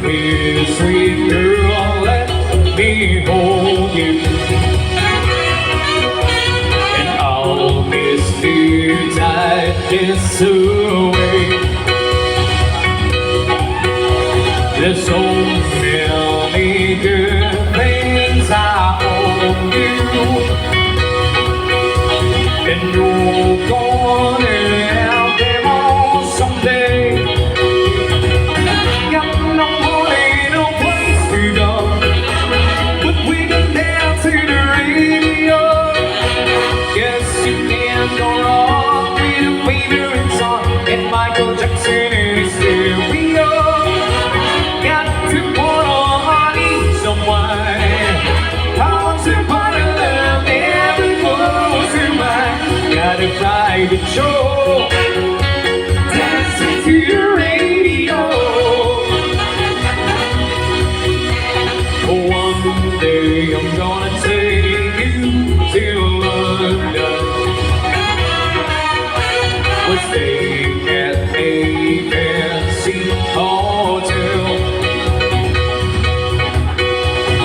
here, sweet girl, let me hold you. And I'll kiss you tight this away. There's so many good things I owe you, and you're gonna have them all someday. Got no money, no place to go, but we can dance to the radio. Yes, you can't go wrong with a favorite song and Michael Jackson in his stereo. Got to put on someone, how to put a love every close to mine. Got a private show, dancing to the radio. One day I'm gonna take you to London. We'll stay at a fancy hotel.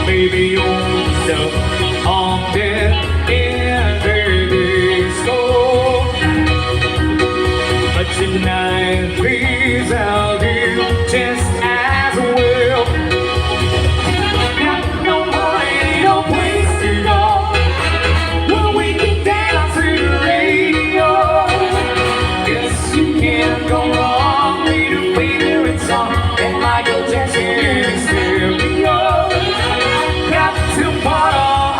Maybe yourself on deck in disco. But tonight, please, I'll do just as well. Got no money, no place to go, but we can dance to the radio. Yes, you can't go wrong with your favorite song and Michael Jackson in his stereo. Got to put on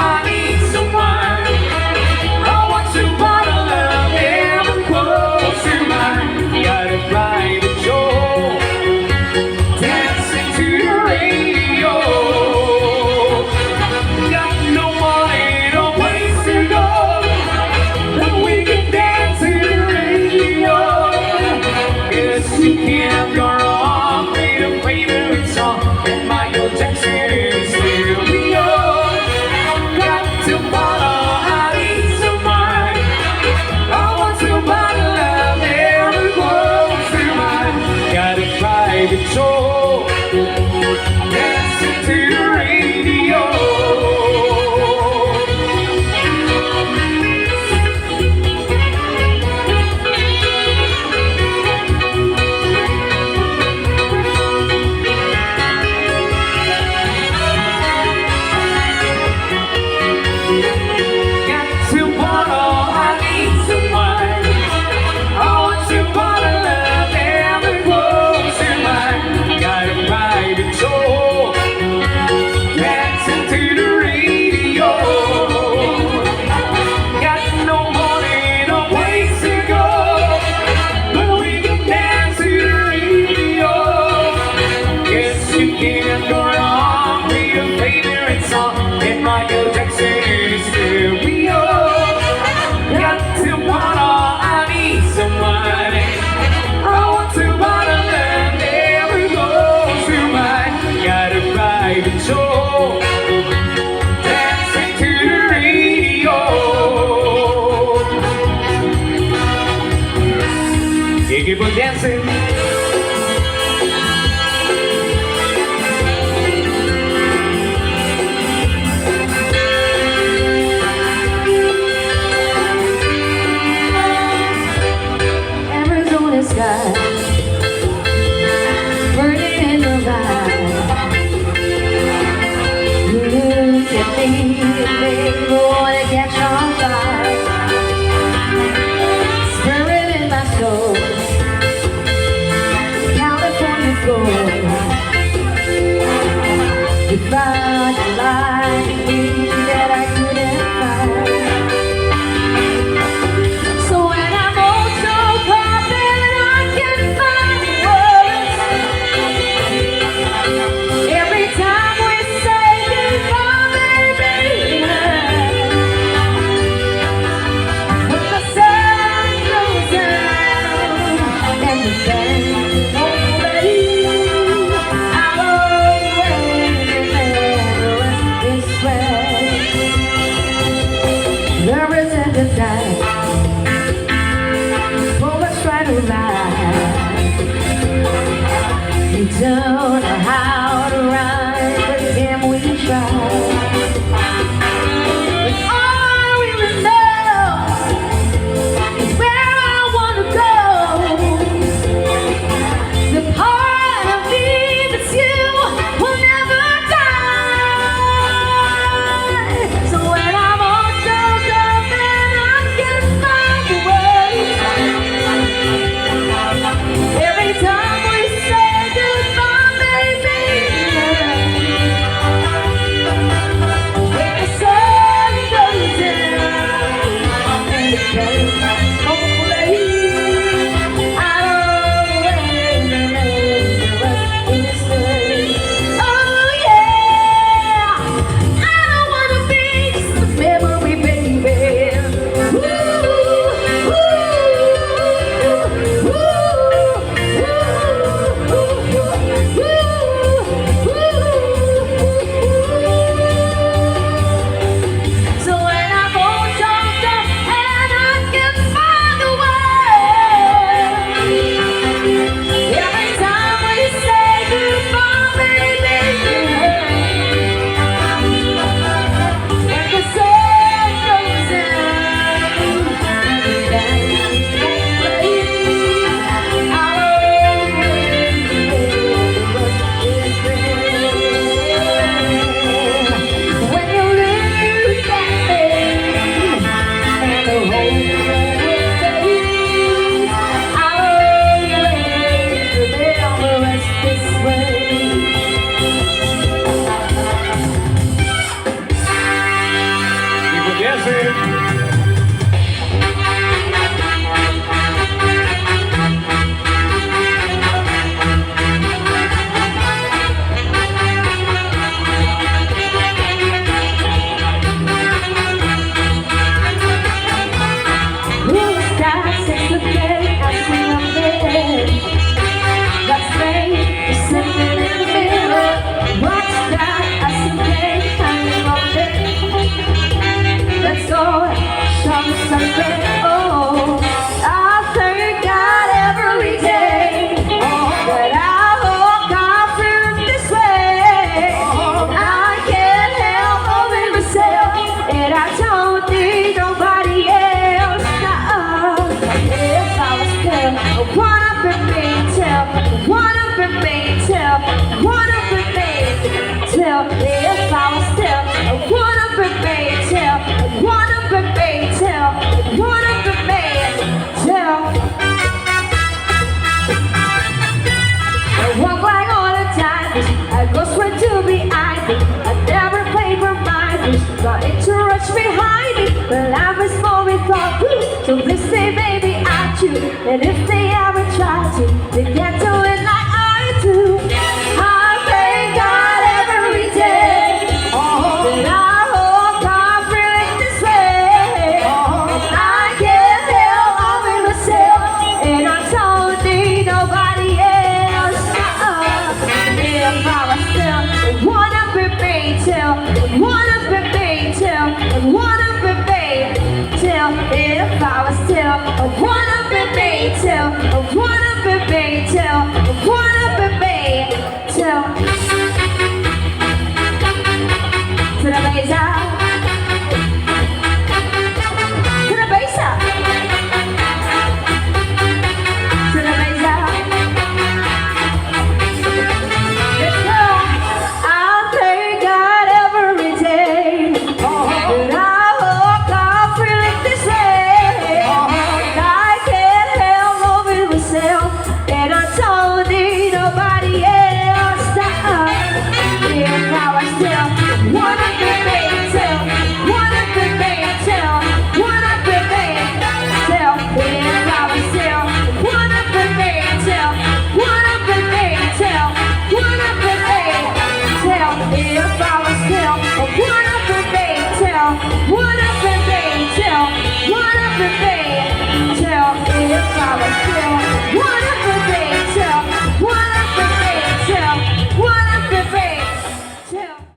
don't know how to rhyme, but can we try? But all I really know is where I wanna go. The part of me that's you will never die. So when I'm all choked up and I can't find the words, every time we say goodbye, baby, when the sun goes down and the curtains hopefully I don't remember this way. Oh yeah, I don't wanna be just a memory, baby. Ooh, ooh, ooh, so when I'm all choked up and I can't find a word, every time we say goodbye, baby, when the sun goes down, when you lose that thing and the whole world fades, I'll remember us this way. People dancing. Blue sky since the day I see your face. That's rain sitting in the mirror. Watch that I see day hanging on there. That's all. Show me something. Oh, I thank God every day that I walk out through this way. I can't help loving myself, and I don't need nobody else. If I was still one up in me, till one up in me, till one up in me, till if I was still one up in me, till one up in me, till one up in me, till I walk like all the time, I go straight to behind me. I never play for my wish, got it to rush behind me. But life is more without you, so please say, baby, I choose. And if they ever try to, they can't do it like I do. I thank God every day that I hope I'm feeling this way. I can't help loving myself, and I don't need nobody else. If I was still one up in me, till one up in me, till one up in me, till if I was still one up in me, till one up in me, till one up in me, till to the bass out, to the bass out, to the bass out. Let's go. I thank God every day that I hope I'm feeling this way. I can't help loving myself, and I don't need nobody else. If I was still one up in me, till one up in me, till one up in me, till if I was still one up in me, till one up in me, till one up in me, till if I was still one up in me, till one up in me, till one up in me, till if I was still one up in me, till